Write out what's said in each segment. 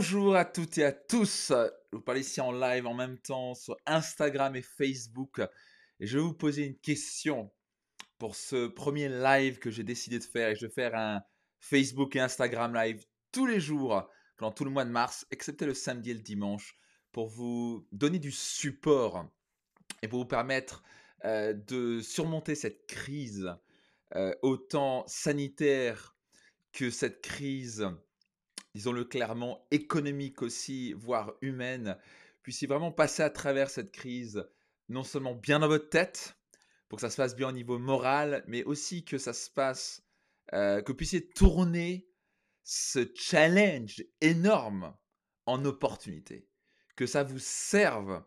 Bonjour à toutes et à tous. Je vous parle ici en live en même temps sur Instagram et Facebook. Et je vais vous poser une question pour ce premier live que j'ai décidé de faire. Et je vais faire un Facebook et Instagram live tous les jours pendant tout le mois de mars, excepté le samedi et le dimanche, pour vous donner du support et pour vous permettre de surmonter cette crise, autant sanitaire que cette crise, disons-le clairement, économique aussi, voire humaine, puissiez vraiment passer à travers cette crise, non seulement bien dans votre tête, pour que ça se passe bien au niveau moral, mais aussi que ça se passe, que vous puissiez tourner ce challenge énorme en opportunité. Que ça vous serve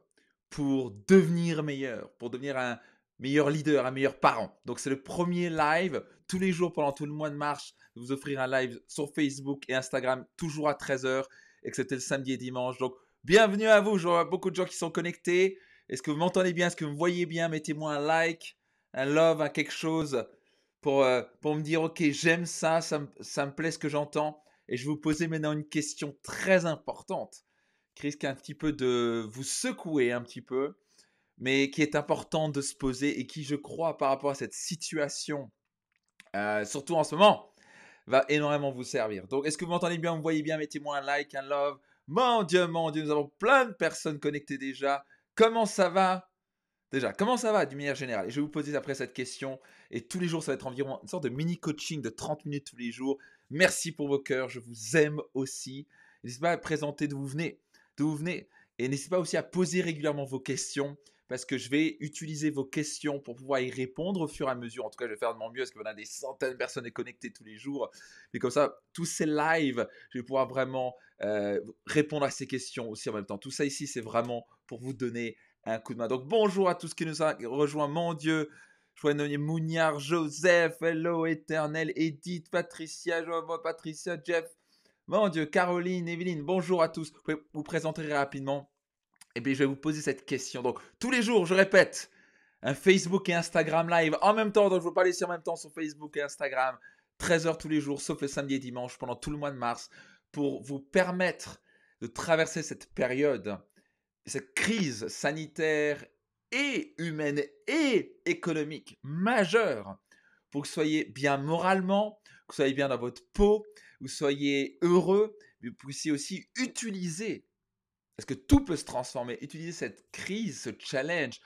pour devenir meilleur, pour devenir un meilleur leader, un meilleur parent. Donc c'est le premier live tous les jours pendant tout le mois de mars. Je vais vous offrir un live sur Facebook et Instagram toujours à 13h, excepté le samedi et dimanche. Donc bienvenue à vous. Je vois beaucoup de gens qui sont connectés. Est-ce que vous m'entendez bien? Est-ce que vous me voyez bien? Mettez-moi un like, un love, un quelque chose pour me dire ok, j'aime ça, ça me plaît ce que j'entends. Et je vais vous poser maintenant une question très importante qui risque un petit peu de vous secouer un petit peu, mais qui est importante de se poser et qui, je crois, par rapport à cette situation, surtout en ce moment, va énormément vous servir. Donc, est-ce que vous m'entendez bien? Vous me voyez bien? Mettez-moi un like, un love. Mon Dieu, nous avons plein de personnes connectées déjà. Comment ça va? Déjà, comment ça va d'une manière générale? Et je vais vous poser après cette question. Et tous les jours, ça va être environ une sorte de mini coaching de 30 minutes tous les jours. Merci pour vos cœurs, je vous aime aussi. N'hésitez pas à présenter d'où vous venez. Et n'hésitez pas aussi à poser régulièrement vos questions parce que je vais utiliser vos questions pour pouvoir y répondre au fur et à mesure. En tout cas, je vais faire de mon mieux parce qu'on a des centaines de personnes connectées tous les jours. Mais comme ça, tous ces lives, je vais pouvoir vraiment répondre à ces questions aussi en même temps. Tout ça ici, c'est vraiment pour vous donner un coup de main. Donc bonjour à tous qui nous ont rejoint, mon Dieu. Je vois nommer Mouniard, Joseph, Hello, Éternel, Edith, Patricia, je vois Patricia, Jeff, mon Dieu, Caroline, Evelyne, bonjour à tous. Vous pouvez vous présenter rapidement. Et puis je vais vous poser cette question. Donc tous les jours, je répète, un Facebook et Instagram live en même temps. Donc je ne veux pas laisser en même temps sur Facebook et Instagram. 13h tous les jours, sauf le samedi et dimanche, pendant tout le mois de mars, pour vous permettre de traverser cette période, cette crise sanitaire et humaine et économique majeure, pour que vous soyez bien moralement, que vous soyez bien dans votre peau, que vous soyez heureux, mais vous puissiez aussi utiliser, parce que tout peut se transformer, utiliser cette crise, ce challenge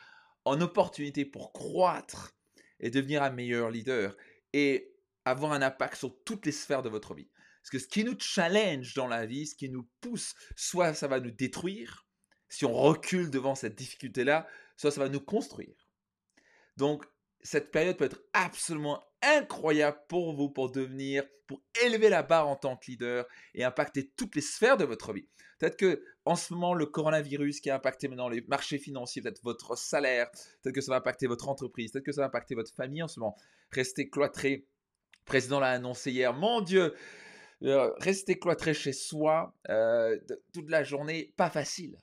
en opportunité pour croître et devenir un meilleur leader et avoir un impact sur toutes les sphères de votre vie. Parce que ce qui nous challenge dans la vie, ce qui nous pousse, soit ça va nous détruire, si on recule devant cette difficulté-là, soit ça va nous construire. Donc, cette période peut être absolument incroyable pour vous, pour élever la barre en tant que leader et impacter toutes les sphères de votre vie. Peut-être que en ce moment, le coronavirus qui a impacté maintenant les marchés financiers, peut-être votre salaire, peut-être que ça va impacter votre entreprise, peut-être que ça va impacter votre famille en ce moment. Restez cloîtré. Le président l'a annoncé hier. Mon Dieu, rester cloîtré chez soi toute la journée, pas facile.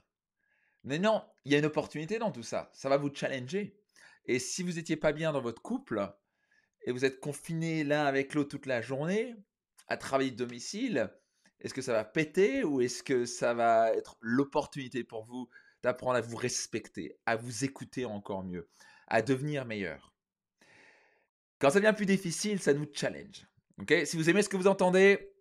Mais non, il y a une opportunité dans tout ça. Ça va vous challenger. Et si vous n'étiez pas bien dans votre couple et vous êtes confiné l'un avec l'autre toute la journée, à travailler de domicile, est-ce que ça va péter ou est-ce que ça va être l'opportunité pour vous d'apprendre à vous respecter, à vous écouter encore mieux, à devenir meilleur? Quand ça devient plus difficile, ça nous challenge. Ok? Si vous aimez ce que vous entendez,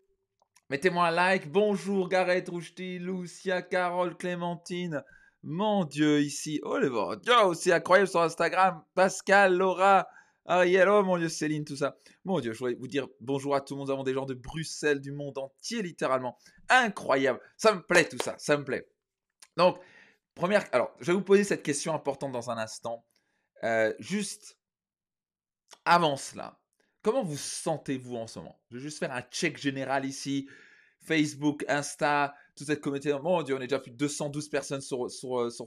mettez-moi un like. Bonjour Gareth, Rouchti, Lucia, Carole, Clémentine. Mon Dieu, ici. Oh, le bon Dieu, c'est incroyable sur Instagram. Pascal, Laura, Ariel, oh mon Dieu, Céline, tout ça. Mon Dieu, je voudrais vous dire bonjour à tout le monde. Nous avons des gens de Bruxelles, du monde entier, littéralement. Incroyable. Ça me plaît tout ça, ça me plaît. Donc, alors, je vais vous poser cette question importante dans un instant. Juste avant cela, comment vous sentez-vous en ce moment? Je vais juste faire un check général ici. Facebook, Insta, toute cette communauté. Mon Dieu, on est déjà plus de 212 personnes sur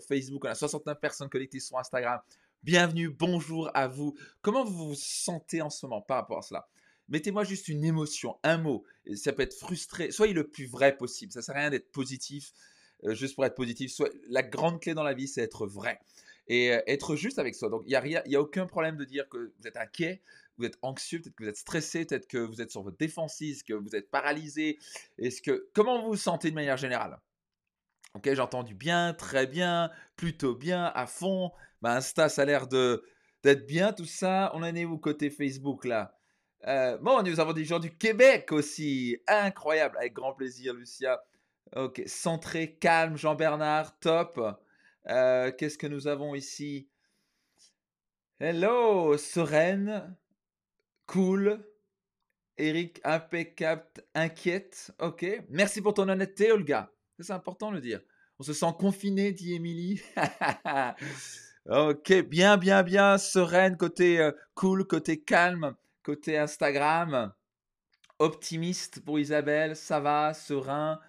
Facebook. On a 69 personnes connectées sur Instagram. Bienvenue, bonjour à vous. Comment vous vous sentez en ce moment par rapport à cela? Mettez-moi juste une émotion, un mot. Ça peut être frustré. Soyez le plus vrai possible. Ça ne sert à rien d'être positif juste pour être positif. La grande clé dans la vie, c'est être vrai et être juste avec soi. Donc, il y a aucun problème de dire que vous êtes inquiet. vous êtes anxieux, peut-être que vous êtes stressé, peut-être que vous êtes sur votre défensive, que vous êtes paralysé. Comment vous vous sentez de manière générale? OK, j'ai entendu bien, très bien, plutôt bien, à fond. Bah, Insta, ça a l'air d'être bien tout ça. On en est où côté Facebook là? Bon, nous avons des gens du Québec aussi. Incroyable, avec grand plaisir, Lucia. OK, centré, calme, Jean-Bernard, top. Qu'est-ce que nous avons ici? Hello, sereine, cool. Eric, impeccable, inquiète. OK. Merci pour ton honnêteté, Olga. Ça, c'est important de le dire. On se sent confiné, dit Émilie. OK, bien, bien, bien. Sereine, côté cool, côté calme, côté Instagram. Optimiste pour Isabelle, ça va, serein,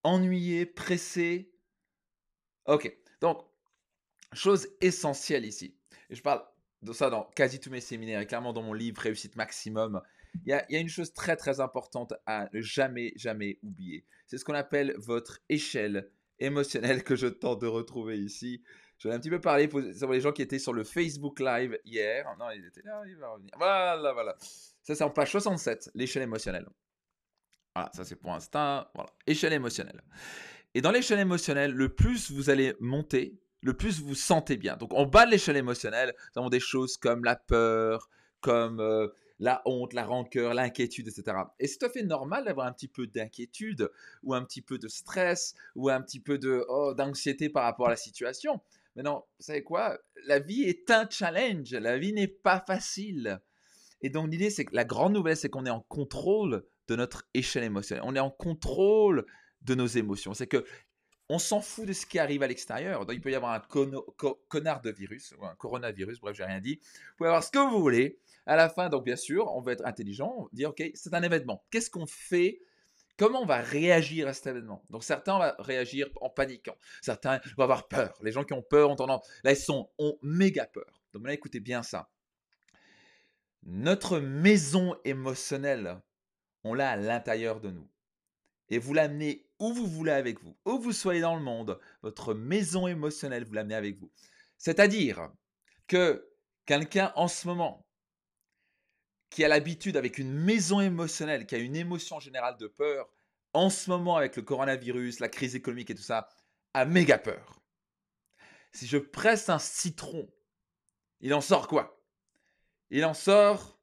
ennuyé, pressé. OK. Donc, chose essentielle ici. Et je parle de ça dans quasi tous mes séminaires et clairement dans mon livre Réussite Maximum. Il y a une chose très très importante à ne jamais jamais oublier. C'est ce qu'on appelle votre échelle émotionnelle que je tente de retrouver ici. J'en ai un petit peu parlé pour les gens qui étaient sur le Facebook Live hier. Non, il était là, il va revenir. Voilà, voilà. Ça, c'est en page 67, l'échelle émotionnelle. Voilà, ça c'est pour l'instant. Voilà, échelle émotionnelle. Et dans l'échelle émotionnelle, le plus vous allez monter, le plus vous vous sentez bien. Donc en bas de l'échelle émotionnelle, nous avons des choses comme la peur, comme la honte, la rancœur, l'inquiétude, etc. Et c'est tout à fait normal d'avoir un petit peu d'inquiétude ou un petit peu de stress ou un petit peu d'anxiété par rapport à la situation. Mais non, vous savez quoi? La vie est un challenge. La vie n'est pas facile. Et donc l'idée, c'est que la grande nouvelle, c'est qu'on est en contrôle de notre échelle émotionnelle. On est en contrôle de nos émotions. C'est que on s'en fout de ce qui arrive à l'extérieur. Donc, il peut y avoir un connard de virus ou un coronavirus, bref, j'ai rien dit. Vous pouvez avoir ce que vous voulez. À la fin, donc bien sûr, on va être intelligent, dire ok, c'est un événement. Qu'est-ce qu'on fait? Comment on va réagir à cet événement? Donc certains vont réagir en paniquant, certains vont avoir peur. Les gens qui ont peur ont tendance, là ont méga peur. Donc maintenant écoutez bien ça. Notre maison émotionnelle, on l'a à l'intérieur de nous. Et vous l'amenez où vous voulez avec vous. Où vous soyez dans le monde, votre maison émotionnelle, vous l'amenez avec vous. C'est-à-dire que quelqu'un en ce moment qui a l'habitude avec une maison émotionnelle, qui a une émotion générale de peur, en ce moment avec le coronavirus, la crise économique et tout ça, a méga peur. Si je presse un citron, il en sort quoi? Il en sort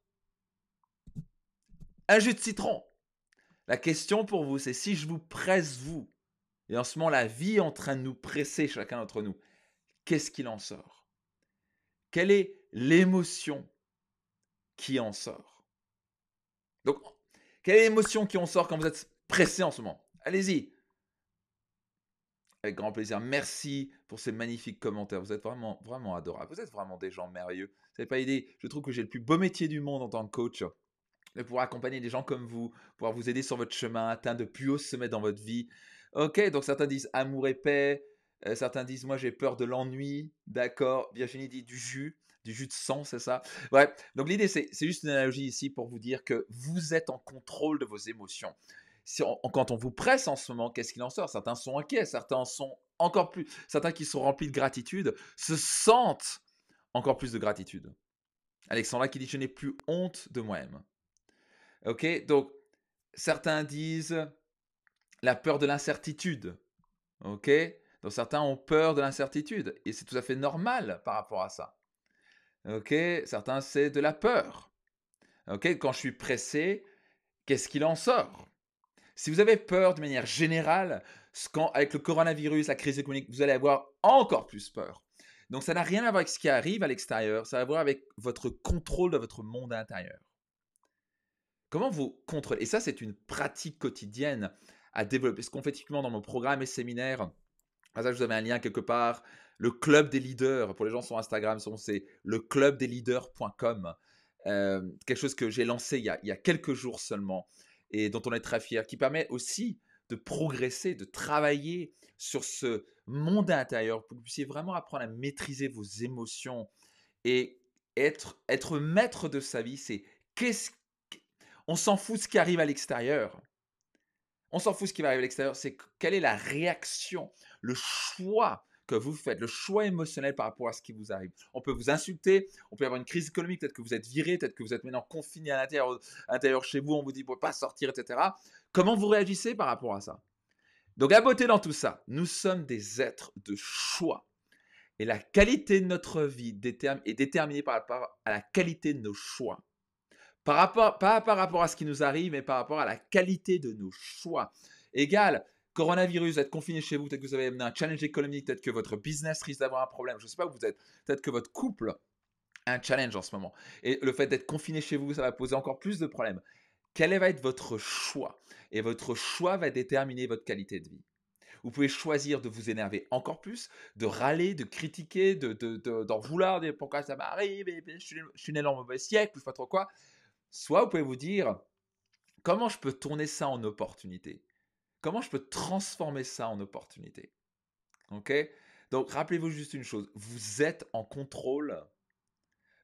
un jus de citron. La question pour vous, c'est si je vous presse vous, et en ce moment la vie est en train de nous presser chacun d'entre nous, qu'est-ce qu'il en sort? Quelle est l'émotion qui en sort? Donc, quelle est l'émotion qui en sort quand vous êtes pressé en ce moment? Allez-y. Avec grand plaisir. Merci pour ces magnifiques commentaires. Vous êtes vraiment, vraiment adorables. Vous êtes vraiment des gens merveilleux. Vous n'avez pas idée. Je trouve que j'ai le plus beau métier du monde en tant que coach. De pouvoir accompagner des gens comme vous, pouvoir vous aider sur votre chemin, atteindre de plus hauts sommets dans votre vie. Ok, donc certains disent amour et paix. Certains disent moi j'ai peur de l'ennui. D'accord. Virginie dit du jus de sang, c'est ça. Ouais. Donc l'idée c'est juste une analogie ici pour vous dire que vous êtes en contrôle de vos émotions. Quand on vous presse en ce moment, qu'est-ce qu'il en sort? Certains sont inquiets, certains sont encore plus, certains qui sont remplis de gratitude se sentent encore plus de gratitude. Alexandra qui dit je n'ai plus honte de moi-même. Ok, donc certains disent la peur de l'incertitude. Ok, donc certains ont peur de l'incertitude et c'est tout à fait normal par rapport à ça. Ok, certains c'est de la peur. Ok, quand je suis pressé, qu'est-ce qu'il en sort? Si vous avez peur de manière générale, avec le coronavirus, la crise économique, vous allez avoir encore plus peur. Donc ça n'a rien à voir avec ce qui arrive à l'extérieur, ça a à voir avec votre contrôle de votre monde intérieur. Comment vous contrôlez? Et ça, c'est une pratique quotidienne à développer. Ce qu'on fait typiquement dans mon programme et séminaires, ça, je vous avais un lien quelque part. Le club des leaders, pour les gens sur Instagram, c'est leclubdesleaders.com. Quelque chose que j'ai lancé il y a quelques jours seulement et dont on est très fier, qui permet aussi de progresser, de travailler sur ce monde intérieur pour que vous puissiez vraiment apprendre à maîtriser vos émotions et être maître de sa vie. C'est qu'est-ce on s'en fout de ce qui arrive à l'extérieur. On s'en fout de ce qui va arriver à l'extérieur, c'est quelle est la réaction, le choix que vous faites, le choix émotionnel par rapport à ce qui vous arrive. On peut vous insulter, on peut avoir une crise économique, peut-être que vous êtes viré, peut-être que vous êtes maintenant confiné à l'intérieur chez vous, on vous dit vous ne pouvez pas sortir, etc. Comment vous réagissez par rapport à ça? Donc la beauté dans tout ça, nous sommes des êtres de choix. Et la qualité de notre vie est déterminée par rapport à la qualité de nos choix. Pas par rapport à ce qui nous arrive, mais par rapport à la qualité de nos choix. Égal, coronavirus, vous êtes confiné chez vous, peut-être que vous avez un challenge économique, peut-être que votre business risque d'avoir un problème, je ne sais pas où vous êtes, peut-être que votre couple a un challenge en ce moment. Et le fait d'être confiné chez vous, ça va poser encore plus de problèmes. Quel va être votre choix? Et votre choix va déterminer votre qualité de vie. Vous pouvez choisir de vous énerver encore plus, de râler, de critiquer, d'en vouloir, de dire pourquoi ça m'arrive, je suis né dans le mauvais siècle, ou je sais pas trop quoi. Soit vous pouvez vous dire, comment je peux tourner ça en opportunité? Comment je peux transformer ça en opportunité? Ok? Donc, rappelez-vous juste une chose, vous êtes en contrôle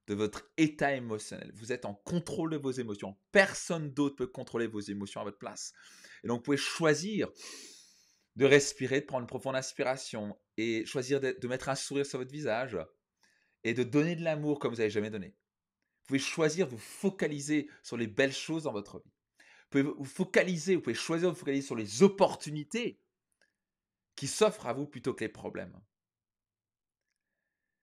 de votre état émotionnel. Vous êtes en contrôle de vos émotions. Personne d'autre peut contrôler vos émotions à votre place. Et donc, vous pouvez choisir de respirer, de prendre une profonde inspiration et choisir de mettre un sourire sur votre visage et de donner de l'amour comme vous n'avez jamais donné. Vous pouvez choisir de vous focaliser sur les belles choses dans votre vie. Vous pouvez choisir de vous focaliser sur les opportunités qui s'offrent à vous plutôt que les problèmes.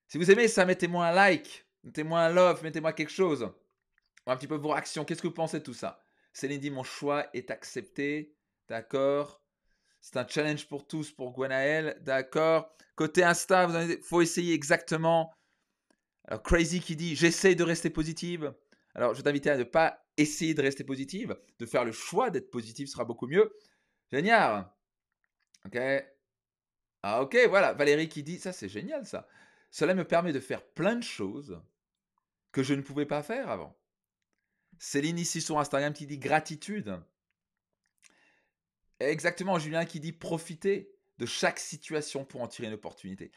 Si vous aimez ça, mettez-moi un like, mettez-moi un love, mettez-moi quelque chose. Un petit peu vos réactions. Qu'est-ce que vous pensez de tout ça? Céline dit, mon choix est accepté. D'accord. C'est un challenge pour tous, pour Gwenaël. D'accord. Côté Insta, il faut essayer exactement. Alors, Crazy qui dit, j'essaye de rester positive. Alors, je t'invite à ne pas essayer de rester positive, de faire le choix d'être positive sera beaucoup mieux. Génial. Ok. Ah, ok, voilà. Valérie qui dit, ça c'est génial ça. Cela me permet de faire plein de choses que je ne pouvais pas faire avant. Céline ici sur Instagram qui dit gratitude. Exactement, Julien qui dit profiter de chaque situation pour en tirer une opportunité.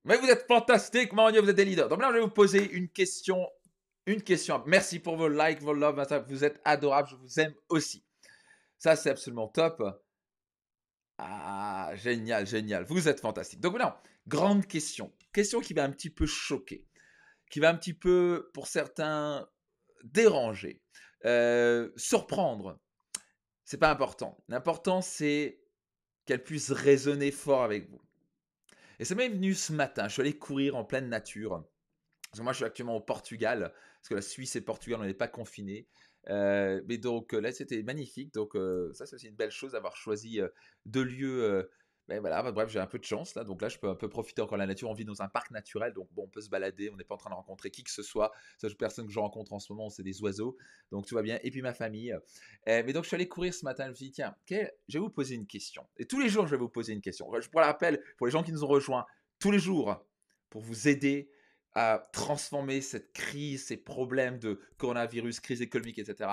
Mais vous êtes fantastique, mon Dieu, vous êtes des leaders. Donc là, je vais vous poser une question. Merci pour vos likes, vos loves. Vous êtes adorables, je vous aime aussi. Ça, c'est absolument top. Ah, génial, génial. Vous êtes fantastique. Donc maintenant, grande question. Question qui va un petit peu choquer, qui va un petit peu, pour certains, déranger, surprendre. C'est pas important. L'important, c'est qu'elle puisse résonner fort avec vous. Et ça m'est venu ce matin. Je suis allé courir en pleine nature. Parce que moi, je suis actuellement au Portugal, parce que la Suisse et le Portugal, on n'est pas confinés. Mais donc là, c'était magnifique. Donc ça, c'est aussi une belle chose d'avoir choisi deux lieux. Ben voilà, bref, j'ai un peu de chance là. Donc là, je peux un peu profiter encore de la nature. On vit dans un parc naturel, donc bon, on peut se balader. On n'est pas en train de rencontrer qui que ce soit. La seule personne que je rencontre en ce moment, c'est des oiseaux. Donc tout va bien. Et puis ma famille. Mais donc je suis allé courir ce matin. Je me suis dit, tiens, je vais vous poser une question. Et tous les jours, je vais vous poser une question. Je pour le rappel, pour les gens qui nous ont rejoints, tous les jours, pour vous aider à transformer cette crise, ces problèmes de coronavirus, crise économique, etc.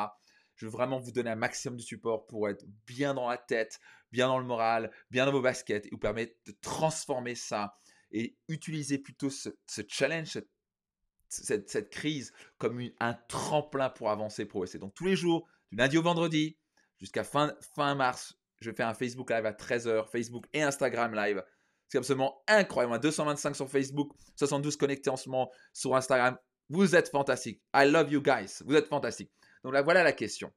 Je veux vraiment vous donner un maximum de support pour être bien dans la tête, bien dans le moral, bien dans vos baskets et vous permettre de transformer ça et utiliser plutôt ce challenge, cette crise comme un tremplin pour avancer, progresser. Donc tous les jours, du lundi au vendredi, jusqu'à fin mars, je vais faire un Facebook Live à 13h, Facebook et Instagram Live. C'est absolument incroyable. On a 225 sur Facebook, 72 connectés en ce moment sur Instagram. Vous êtes fantastiques. I love you guys. Vous êtes fantastiques. Donc là, voilà la question.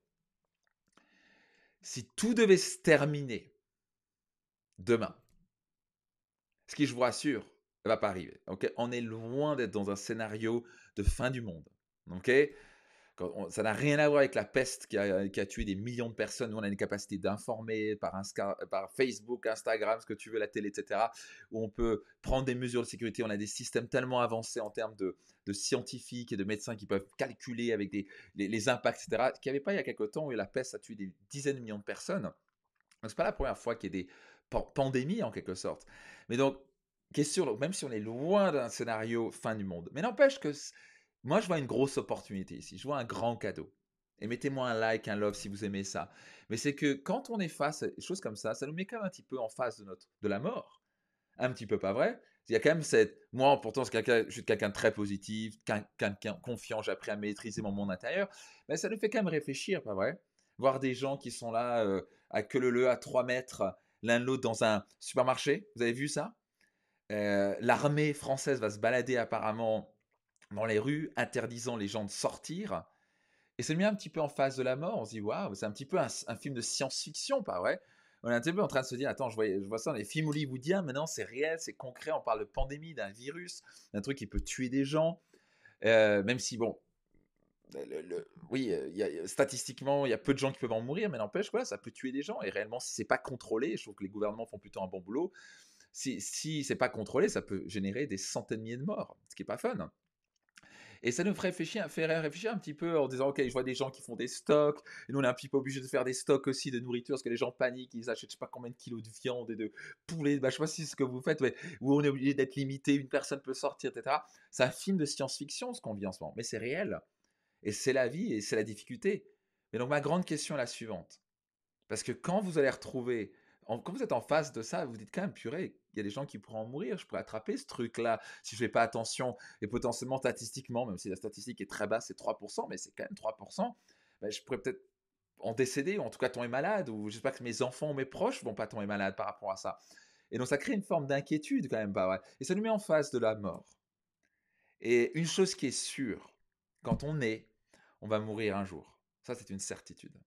Si tout devait se terminer demain, ce qui, je vous rassure, ne va pas arriver. Okay, on est loin d'être dans un scénario de fin du monde. Okay, ça n'a rien à voir avec la peste qui a tué des millions de personnes. Nous, on a une capacité d'informer par Facebook, Instagram, ce que tu veux, la télé, etc. Où on peut prendre des mesures de sécurité. On a des systèmes tellement avancés en termes de scientifiques et de médecins qui peuvent calculer avec les impacts, etc. Qu'il n'y avait pas il y a quelque temps où la peste a tué des dizaines de millions de personnes. Ce n'est pas la première fois qu'il y a des pandémies en quelque sorte. Mais donc, question, donc, même si on est loin d'un scénario fin du monde, mais n'empêche que moi, je vois une grosse opportunité ici. Je vois un grand cadeau. Et mettez-moi un like, un love si vous aimez ça. Mais c'est que quand on est face à des choses comme ça nous met quand même un petit peu en face de la mort. Un petit peu, pas vrai? Il y a quand même moi, pourtant, je suis quelqu'un de très positif, quelqu'un confiant, j'ai appris à maîtriser mon monde intérieur. Mais ça nous fait quand même réfléchir, pas vrai? Voir des gens qui sont là à queue leu leu, à 3 mètres, l'un de l'autre dans un supermarché. Vous avez vu ça? L'armée française va se balader apparemment dans les rues, interdisant les gens de sortir. Et c'est mis un petit peu en face de la mort. On se dit, waouh, c'est un petit peu un film de science-fiction, pas vrai? On est un petit peu en train de se dire, attends, je vois ça dans les films hollywoodiens, maintenant c'est réel, c'est concret, on parle de pandémie, d'un virus, d'un truc qui peut tuer des gens. Même si, bon, oui, statistiquement, il y a peu de gens qui peuvent en mourir, mais n'empêche, voilà, ça peut tuer des gens. Et réellement, si c'est pas contrôlé, je trouve que les gouvernements font plutôt un bon boulot. Si c'est pas contrôlé, ça peut générer des centaines de milliers de morts, ce qui est pas fun. Et ça nous ferait réfléchir un petit peu en disant, ok, je vois des gens qui font des stocks, et nous on est un petit peu obligé de faire des stocks aussi de nourriture, parce que les gens paniquent, ils achètent je sais pas combien de kilos de viande et de poulet, bah, je sais pas si c'est ce que vous faites, ouais, où on est obligé d'être limité, une personne peut sortir, etc. C'est un film de science-fiction ce qu'on vit en ce moment, mais c'est réel, et c'est la vie, et c'est la difficulté. Mais donc ma grande question est la suivante, parce que quand vous allez retrouver, quand vous êtes en face de ça, vous dites quand même, purée, il y a des gens qui pourraient en mourir, je pourrais attraper ce truc-là si je ne fais pas attention. Et potentiellement, statistiquement, même si la statistique est très basse, c'est 3%, mais c'est quand même 3%, ben, je pourrais peut-être en décéder, ou en tout cas tomber malade, ou j'espère que mes enfants ou mes proches vont pas tomber malades par rapport à ça. Et donc ça crée une forme d'inquiétude quand même, pas vrai. Et ça nous met en face de la mort. Et une chose qui est sûre, quand on est, on va mourir un jour. Ça, c'est une certitude.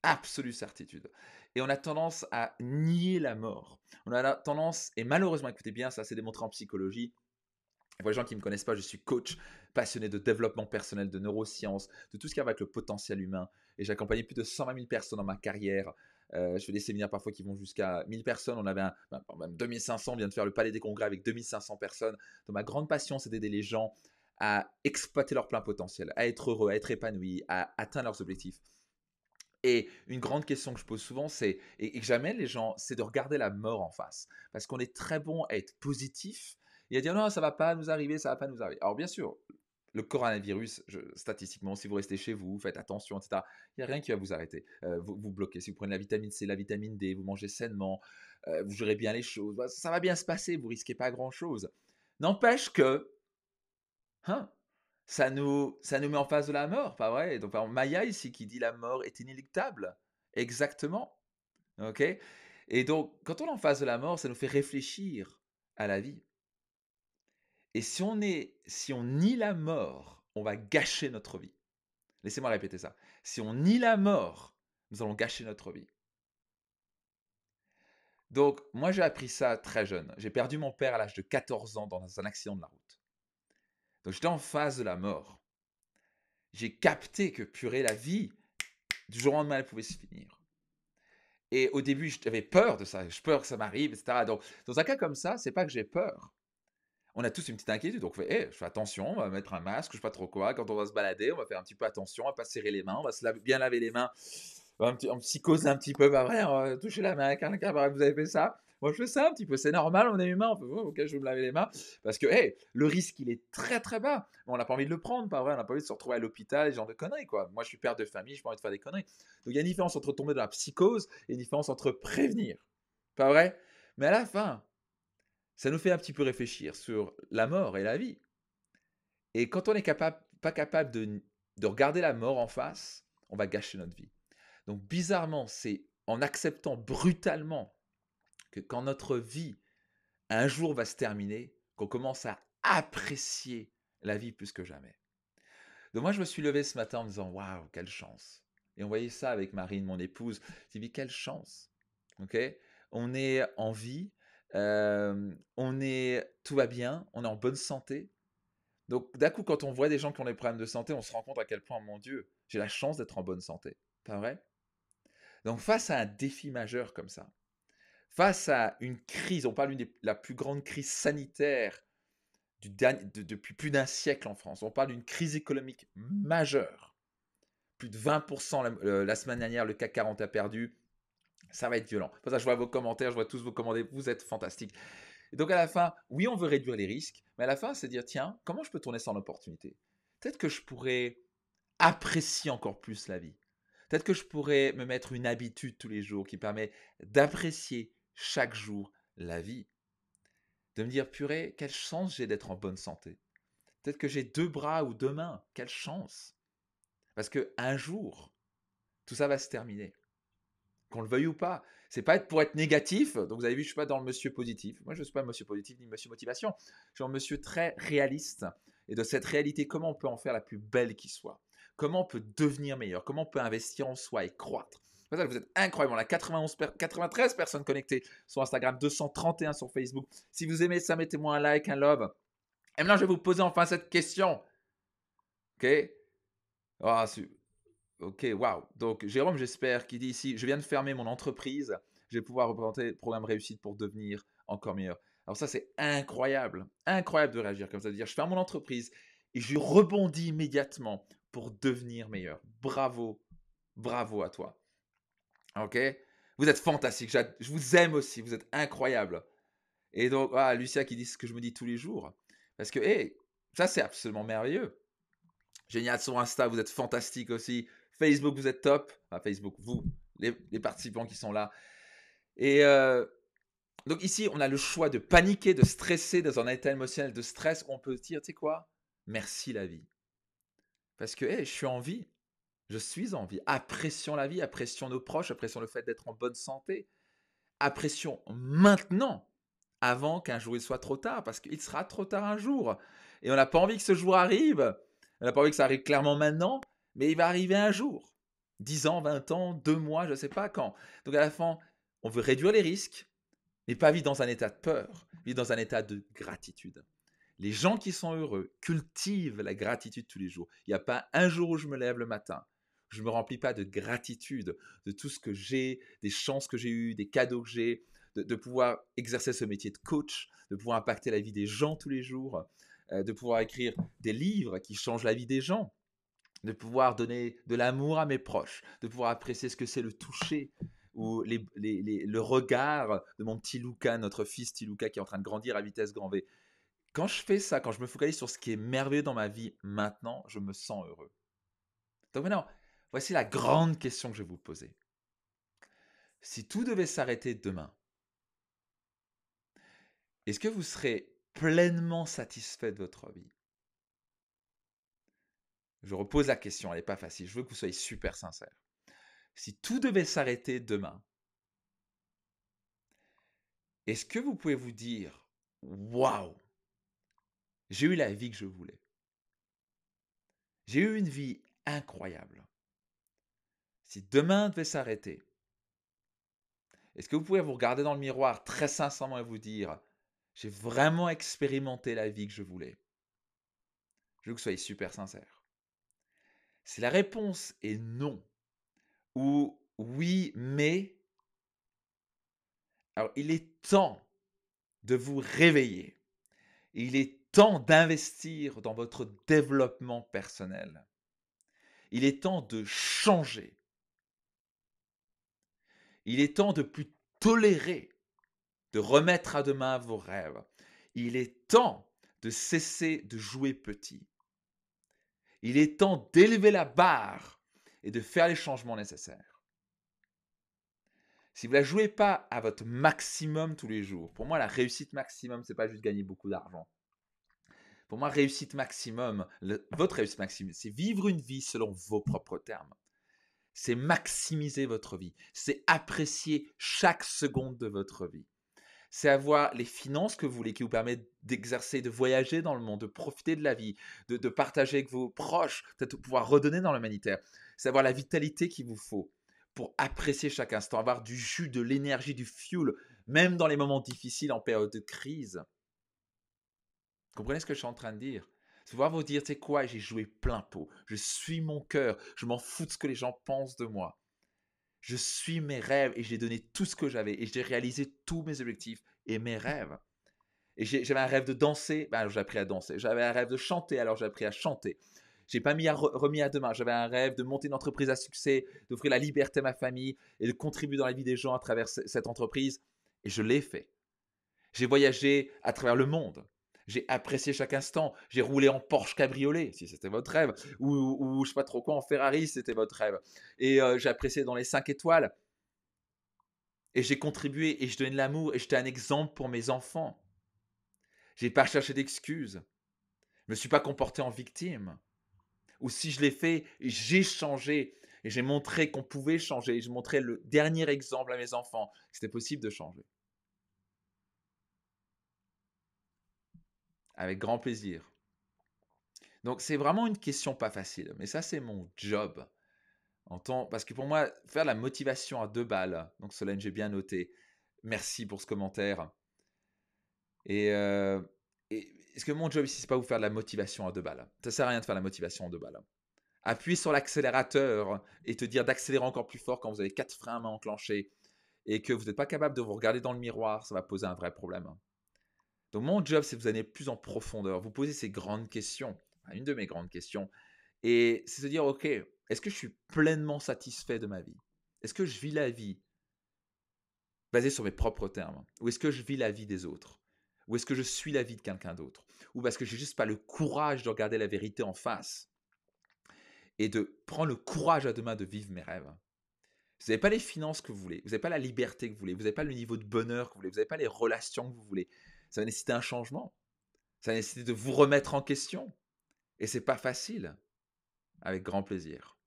Absolue certitude. Et on a tendance à nier la mort. On a la tendance, et malheureusement, écoutez bien, ça c'est démontré en psychologie. Pour les gens qui ne me connaissent pas, je suis coach passionné de développement personnel, de neurosciences, de tout ce qui a avec le potentiel humain. Et j'ai accompagné plus de 120 000 personnes dans ma carrière. Je fais des séminaires parfois qui vont jusqu'à 1000 personnes. On avait même 2500, on vient de faire le Palais des Congrès avec 2500 personnes. Donc ma grande passion, c'est d'aider les gens à exploiter leur plein potentiel, à être heureux, à être épanouis, à atteindre leurs objectifs. Et une grande question que je pose souvent, et que j'amène les gens, c'est de regarder la mort en face. Parce qu'on est très bon à être positif et à dire non, ça va pas nous arriver, ça va pas nous arriver. Alors bien sûr, le coronavirus, statistiquement, si vous restez chez vous, faites attention, etc., il n'y a rien qui va vous arrêter, vous bloquer. Si vous prenez la vitamine C, la vitamine D, vous mangez sainement, vous gérez bien les choses, bah, ça va bien se passer, vous risquez pas grand-chose. N'empêche que, hein, ça nous met en face de la mort, pas vrai? Donc, par exemple, Maya ici qui dit la mort est inéluctable. Exactement. OK? Et donc, quand on est en face de la mort, ça nous fait réfléchir à la vie. Et si on nie la mort, on va gâcher notre vie. Laissez-moi répéter ça. Si on nie la mort, nous allons gâcher notre vie. Donc, moi, j'ai appris ça très jeune. J'ai perdu mon père à l'âge de 14 ans dans un accident de la route. Donc, j'étais en face de la mort. J'ai capté que, purée, la vie, du jour au lendemain, elle pouvait se finir. Et au début, j'avais peur de ça. J'ai peur que ça m'arrive, etc. Donc, dans un cas comme ça, c'est pas que j'ai peur. On a tous une petite inquiétude. Donc, on fait, je fais attention, on va mettre un masque, je sais pas trop quoi. Quand on va se balader, on va faire un petit peu attention, on va pas serrer les mains, on va bien laver les mains. On psychose un petit peu, pas vrai, on va toucher la main à quelqu'un, vous avez fait ça. Moi, je fais ça un petit peu, c'est normal, on est humain, on fait, oh, ok, je vais me laver les mains. Parce que, le risque, il est très très bas. On n'a pas envie de le prendre, pas vrai, on n'a pas envie de se retrouver à l'hôpital, ce genre de conneries, quoi. Moi, je suis père de famille, je n'ai pas envie de faire des conneries. Donc, il y a une différence entre tomber dans la psychose et une différence entre prévenir. Pas vrai? Mais à la fin, ça nous fait un petit peu réfléchir sur la mort et la vie. Et quand on n'est pas capable de regarder la mort en face, on va gâcher notre vie. Donc bizarrement, c'est en acceptant brutalement que quand notre vie un jour va se terminer, qu'on commence à apprécier la vie plus que jamais. Donc moi, je me suis levé ce matin en me disant, waouh, quelle chance. Et on voyait ça avec Marine, mon épouse. J'ai dit, quelle chance. Ok? On est en vie, tout va bien, on est en bonne santé. Donc d'un coup, quand on voit des gens qui ont des problèmes de santé, on se rend compte à quel point, mon Dieu, j'ai la chance d'être en bonne santé. Pas vrai? Donc face à un défi majeur comme ça, face à une crise, on parle de la plus grande crise sanitaire depuis plus d'un siècle en France. On parle d'une crise économique majeure. Plus de 20% la semaine dernière, le CAC 40 a perdu. Ça va être violent. Pour ça, je vois vos commentaires, je vois tous vos commentaires. Vous êtes fantastiques. Et donc, à la fin, oui, on veut réduire les risques, mais à la fin, c'est dire, tiens, comment je peux tourner ça en opportunité? Peut-être que je pourrais apprécier encore plus la vie. Peut-être que je pourrais me mettre une habitude tous les jours qui permet d'apprécier chaque jour la vie. De me dire, purée, quelle chance j'ai d'être en bonne santé. Peut-être que j'ai 2 bras ou 2 mains. Quelle chance. Parce qu'un jour, tout ça va se terminer. qu'on le veuille ou pas. C'est pas être pour être négatif. Donc vous avez vu, je suis pas dans le monsieur positif. Moi, je ne suis pas monsieur positif ni monsieur motivation. Je suis un monsieur très réaliste. Et de cette réalité, comment on peut en faire la plus belle qui soit? Comment on peut devenir meilleur? Comment on peut investir en soi et croître? C'est pour ça que vous êtes incroyable. On a 93 personnes connectées sur Instagram, 231 sur Facebook. Si vous aimez ça, mettez-moi un like, un love. Et maintenant, je vais vous poser enfin cette question. OK? Ah, ok, waouh. Donc, Jérôme, j'espère qu'il dit ici, je viens de fermer mon entreprise, je vais pouvoir représenter le programme réussite pour devenir encore meilleur. Alors ça, c'est incroyable, incroyable de réagir comme ça, de dire, je ferme mon entreprise et je rebondis immédiatement pour devenir meilleur. Bravo, bravo à toi. Ok? Vous êtes fantastique, je vous aime aussi, vous êtes incroyable. Et donc, Lucia qui dit ce que je me dis tous les jours. Parce que, hey, ça, c'est absolument merveilleux. Génial, sur Insta, vous êtes fantastique aussi. Facebook, vous êtes top. Enfin, Facebook, vous, les participants qui sont là. Et donc ici, on a le choix de paniquer, de stresser dans un état émotionnel de stress. On peut dire, tu sais quoi? Merci la vie. Parce que je suis en vie. Je suis en vie. Apprécions la vie, apprécions nos proches, apprécions le fait d'être en bonne santé. Apprécions maintenant, avant qu'un jour il soit trop tard, parce qu'il sera trop tard un jour. Et on n'a pas envie que ce jour arrive. On n'a pas envie que ça arrive clairement maintenant, mais il va arriver un jour. 10 ans, 20 ans, 2 mois, je ne sais pas quand. Donc à la fin, on veut réduire les risques, mais pas vivre dans un état de peur, vivre dans un état de gratitude. Les gens qui sont heureux cultivent la gratitude tous les jours. Il n'y a pas un jour où je me lève le matin, je ne me remplis pas de gratitude de tout ce que j'ai, des chances que j'ai eues, des cadeaux que j'ai, de pouvoir exercer ce métier de coach, de pouvoir impacter la vie des gens tous les jours, de pouvoir écrire des livres qui changent la vie des gens, de pouvoir donner de l'amour à mes proches, de pouvoir apprécier ce que c'est le toucher ou le regard de mon petit Lucas, notre fils petit Lucas qui est en train de grandir à vitesse grand V. Quand je fais ça, quand je me focalise sur ce qui est merveilleux dans ma vie maintenant, je me sens heureux. Donc maintenant, voici la grande question que je vais vous poser. Si tout devait s'arrêter demain, est-ce que vous serez pleinement satisfait de votre vie? Je repose la question, elle n'est pas facile. Je veux que vous soyez super sincère. Si tout devait s'arrêter demain, est-ce que vous pouvez vous dire, waouh, j'ai eu la vie que je voulais. J'ai eu une vie incroyable. Si demain devait s'arrêter, est-ce que vous pouvez vous regarder dans le miroir très sincèrement et vous dire, j'ai vraiment expérimenté la vie que je voulais? Je veux que vous soyez super sincère. Si la réponse est non, ou oui, mais, alors il est temps de vous réveiller. Il est temps d'investir dans votre développement personnel. Il est temps de changer. Il est temps de plus tolérer, de remettre à demain vos rêves. Il est temps de cesser de jouer petit. Il est temps d'élever la barre et de faire les changements nécessaires. Si vous ne la jouez pas à votre maximum tous les jours, pour moi, la réussite maximum, ce n'est pas juste gagner beaucoup d'argent. Pour moi, réussite maximum, votre réussite maximum, c'est vivre une vie selon vos propres termes. C'est maximiser votre vie. C'est apprécier chaque seconde de votre vie. C'est avoir les finances que vous voulez qui vous permettent d'exercer, de voyager dans le monde, de profiter de la vie, de partager avec vos proches, peut-être pouvoir redonner dans l'humanitaire. C'est avoir la vitalité qu'il vous faut pour apprécier chaque instant, avoir du jus, de l'énergie, du fuel, même dans les moments difficiles en période de crise. Vous comprenez ce que je suis en train de dire? C'est pouvoir vous dire, tu sais quoi, j'ai joué plein pot, je suis mon cœur, je m'en fous de ce que les gens pensent de moi. Je suis mes rêves et j'ai donné tout ce que j'avais et j'ai réalisé tous mes objectifs et mes rêves. Et j'avais un rêve de danser, ben alors j'ai appris à danser. J'avais un rêve de chanter, alors j'ai appris à chanter. J'ai pas remis à demain. J'avais un rêve de monter une entreprise à succès, d'offrir la liberté à ma famille et de contribuer dans la vie des gens à travers cette entreprise. Et je l'ai fait. J'ai voyagé à travers le monde. J'ai apprécié chaque instant. J'ai roulé en Porsche cabriolet, si c'était votre rêve, ou je sais pas trop quoi, en Ferrari, si c'était votre rêve. Et j'ai apprécié dans les 5 étoiles. Et j'ai contribué et je donnais de l'amour et j'étais un exemple pour mes enfants. J'ai pas cherché d'excuses. Je me suis pas comporté en victime. Ou si je l'ai fait, j'ai changé. Et j'ai montré qu'on pouvait changer. J'ai montré le dernier exemple à mes enfants que c'était possible de changer. Avec grand plaisir. Donc, c'est vraiment une question pas facile. Mais ça, c'est mon job. Parce que pour moi, faire la motivation à 2 balles, donc Solène, j'ai bien noté. Merci pour ce commentaire. Et, euh, est-ce que mon job ici, c'est pas vous faire de la motivation à 2 balles? Ça sert à rien de faire la motivation à 2 balles. Appuie sur l'accélérateur et te dire d'accélérer encore plus fort quand vous avez 4 freins à main enclenchés et que vous n'êtes pas capable de vous regarder dans le miroir, ça va poser un vrai problème. Donc mon job, c'est de vous aller plus en profondeur, vous poser ces grandes questions, une de mes grandes questions, et c'est de dire, ok, est-ce que je suis pleinement satisfait de ma vie? Est-ce que je vis la vie basée sur mes propres termes? Ou est-ce que je vis la vie des autres? Ou est-ce que je suis la vie de quelqu'un d'autre? Ou parce que j'ai juste pas le courage de regarder la vérité en face et de prendre le courage à 2 mains de vivre mes rêves? Vous n'avez pas les finances que vous voulez, vous n'avez pas la liberté que vous voulez, vous n'avez pas le niveau de bonheur que vous voulez, vous n'avez pas les relations que vous voulez. Ça va nécessiter un changement. Ça va nécessiter de vous remettre en question. Et c'est pas facile. Avec grand plaisir.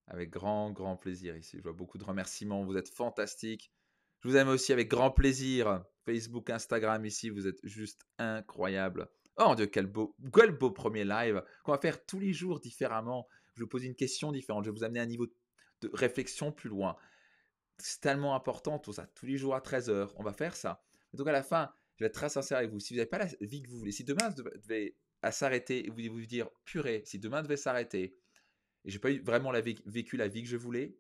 Avec grand, grand plaisir ici. Je vois beaucoup de remerciements. Vous êtes fantastiques. Je vous aime aussi avec grand plaisir. Facebook, Instagram ici, vous êtes juste incroyables. Oh mon Dieu, quel beau premier live qu'on va faire tous les jours différemment. Je vais vous poser une question différente. Je vais vous amener à un niveau de réflexion plus loin. C'est tellement important tout ça. Tous les jours à 13h, on va faire ça. Donc à la fin, je vais être très sincère avec vous. Si vous n'avez pas la vie que vous voulez, si demain devait à s'arrêter et vous dire, purée, si demain devait s'arrêter et j'ai pas vraiment vécu la vie que je voulais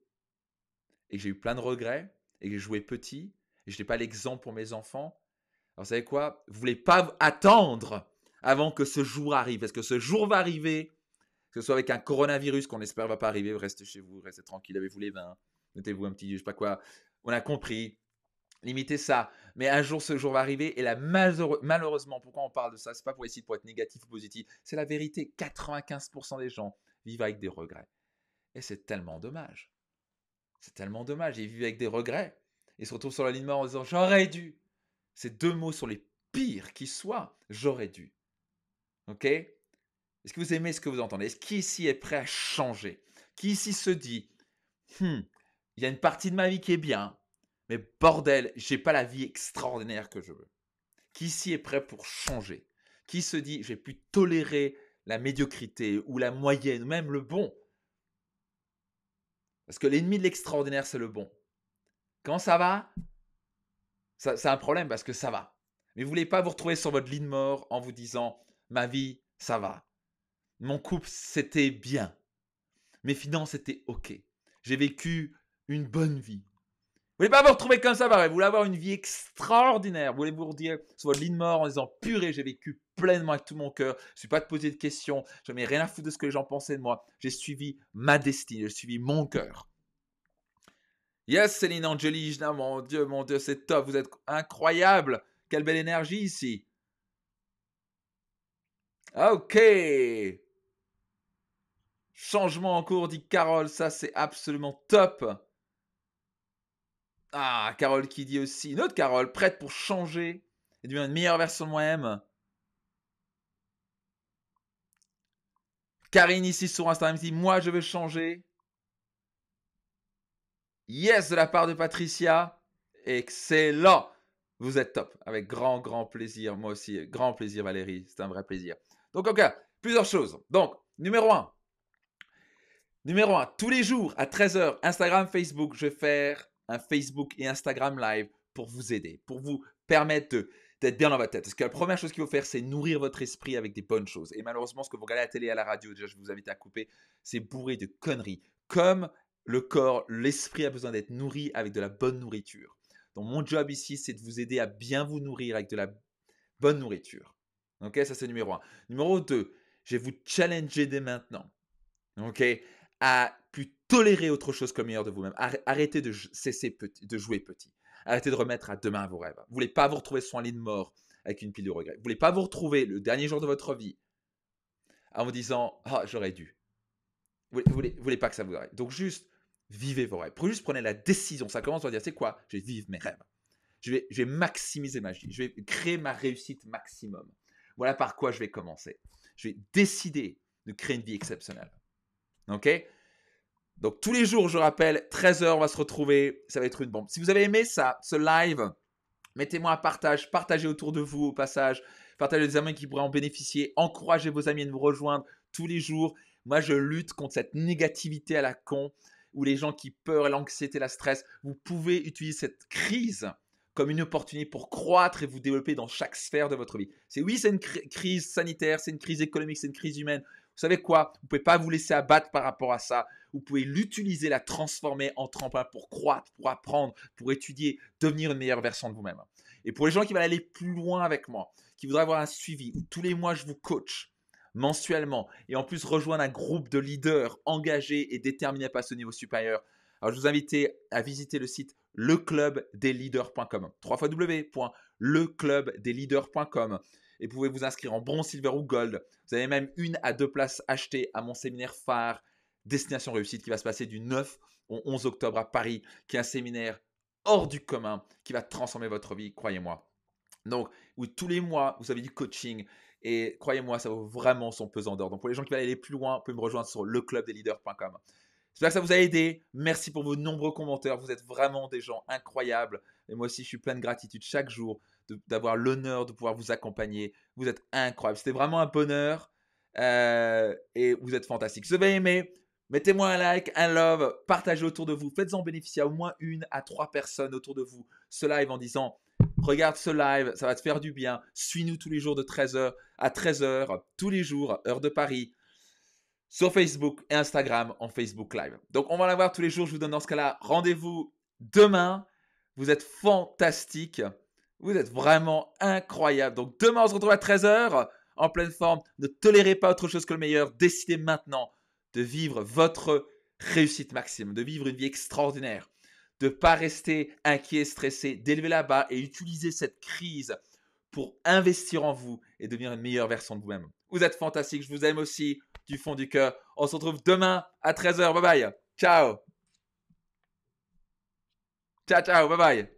et que j'ai eu plein de regrets et que j'ai joué petit et je n'ai pas l'exemple pour mes enfants, alors vous savez quoi? Vous voulez pas attendre avant que ce jour arrive parce que ce jour va arriver, que ce soit avec un coronavirus qu'on espère va pas arriver. Restez chez vous, restez tranquille, avez-vous les vins, mettez-vous un petit, je sais pas quoi. On a compris. Limitez ça. Mais un jour, ce jour va arriver. Et là, malheureusement, pourquoi on parle de ça? C'est pas pour essayer pour être négatif ou positif. C'est la vérité. 95% des gens vivent avec des regrets. Et c'est tellement dommage. C'est tellement dommage. Ils vivent avec des regrets. Ils se retrouvent sur la ligne mort en disant j'aurais dû. Ces 2 mots sont les pires qui soient. J'aurais dû. Ok? Est-ce que vous aimez ce que vous entendez? Est-ce qui ici est prêt à changer? Qui ici se dit il y a une partie de ma vie qui est bien, mais bordel, j'ai pas la vie extraordinaire que je veux. Qui ici est prêt pour changer? Qui se dit, je vais plus tolérer la médiocrité ou la moyenne ou même le bon? Parce que l'ennemi de l'extraordinaire, c'est le bon. Quand ça va, c'est un problème parce que ça va. Mais vous voulez pas vous retrouver sur votre lit de mort en vous disant, ma vie, ça va. Mon couple, c'était bien. Mes finances étaient OK. J'ai vécu une bonne vie. Vous voulez pas vous retrouver comme ça, pareil. Vous voulez avoir une vie extraordinaire. Vous voulez vous redire sur votre lit de mort en disant purée, j'ai vécu pleinement avec tout mon cœur. Je ne suis pas de poser de questions. Je n'ai rien à foutre de ce que les gens pensaient de moi. J'ai suivi ma destinée. J'ai suivi mon cœur. Yes, Céline Angelina, mon Dieu, c'est top. Vous êtes incroyable. Quelle belle énergie ici. Ok. Changement en cours, dit Carole. Ça, c'est absolument top. Ah, Carole qui dit aussi, une autre Carole, prête pour changer et devenir une meilleure version de moi-même. Karine ici sur Instagram dit, moi je veux changer. Yes, de la part de Patricia. Excellent. Vous êtes top. Avec grand, grand plaisir. Moi aussi, grand plaisir Valérie. C'est un vrai plaisir. Donc, ok, plusieurs choses. Donc, numéro 1. Numéro 1, tous les jours à 13h, Instagram, Facebook, je vais faire un Facebook et Instagram live pour vous aider, pour vous permettre d'être bien dans votre tête. Parce que la première chose qu'il faut faire, c'est nourrir votre esprit avec des bonnes choses. Et malheureusement, ce que vous regardez à la télé, à la radio, déjà, je vous invite à couper, c'est bourré de conneries. Comme le corps, l'esprit a besoin d'être nourri avec de la bonne nourriture. Donc, mon job ici, c'est de vous aider à bien vous nourrir avec de la bonne nourriture. Ok, ça c'est numéro 1. Numéro 2, je vais vous challenger dès maintenant. Ok, à plus tolérer autre chose que le meilleur de vous-même. Arrêtez de cesser de jouer petit. Arrêtez de remettre à demain vos rêves. Vous ne voulez pas vous retrouver sur un lit de mort avec une pile de regrets. Vous ne voulez pas vous retrouver le dernier jour de votre vie en vous disant « Ah, j'aurais dû ». Vous ne voulez pas que ça vous arrive. Donc juste, vivez vos rêves. Juste prenez la décision. Ça commence à dire « C'est quoi? Je vais vivre mes rêves. Je vais maximiser ma vie. Je vais créer ma réussite maximum. Voilà par quoi je vais commencer. Je vais décider de créer une vie exceptionnelle. » Ok? Donc tous les jours, je rappelle, 13h, on va se retrouver. Ça va être une bombe. Si vous avez aimé ça, ce live, mettez-moi un partage, partagez autour de vous au passage, partagez des amis qui pourraient en bénéficier, encouragez vos amis à nous rejoindre tous les jours. Moi, je lutte contre cette négativité à la con, où les gens qui peur, l'anxiété, la stress, vous pouvez utiliser cette crise comme une opportunité pour croître et vous développer dans chaque sphère de votre vie. Oui, c'est une crise sanitaire, c'est une crise économique, c'est une crise humaine. Vous savez quoi? Vous ne pouvez pas vous laisser abattre par rapport à ça. Vous pouvez l'utiliser, la transformer en tremplin pour croître, pour apprendre, pour étudier, devenir une meilleure version de vous-même. Et pour les gens qui veulent aller plus loin avec moi, qui voudraient avoir un suivi, où tous les mois je vous coach mensuellement et en plus rejoindre un groupe de leaders engagés et déterminés à passer au niveau supérieur, alors je vous invite à visiter le site leclubdesleaders.com, www.leclubdesleaders.com, et vous pouvez vous inscrire en bronze, silver ou gold. Vous avez même 1 à 2 places achetées à mon séminaire phare Destination Réussite qui va se passer du 9 au 11 octobre à Paris, qui est un séminaire hors du commun qui va transformer votre vie, croyez-moi. Donc, où tous les mois, vous avez du coaching et croyez-moi, ça vaut vraiment son pesant d'or. Donc, pour les gens qui veulent aller plus loin, vous pouvez me rejoindre sur leclubdesleaders.com. J'espère que ça vous a aidé. Merci pour vos nombreux commentaires. Vous êtes vraiment des gens incroyables. Et moi aussi, je suis plein de gratitude chaque jour d'avoir l'honneur de pouvoir vous accompagner. Vous êtes incroyables. C'était vraiment un bonheur. Et vous êtes fantastiques. Si vous avez aimé, mettez-moi un like, un love, partagez autour de vous. Faites-en bénéficier à au moins 1 à 3 personnes autour de vous ce live en disant regarde ce live, ça va te faire du bien. Suis-nous tous les jours de 13h à 13h, tous les jours, heure de Paris, sur Facebook et Instagram en Facebook Live. Donc, on va la voir tous les jours. Je vous donne dans ce cas-là rendez-vous demain. Vous êtes fantastiques. Vous êtes vraiment incroyables. Donc, demain, on se retrouve à 13h en pleine forme. Ne tolérez pas autre chose que le meilleur. Décidez maintenant de vivre votre réussite maximum, de vivre une vie extraordinaire, de ne pas rester inquiet, stressé, d'élever la barre et utiliser cette crise pour investir en vous et devenir une meilleure version de vous-même. Vous êtes fantastiques. Je vous aime aussi du fond du cœur. On se retrouve demain à 13h. Bye bye. Ciao. Ciao, ciao. Bye bye.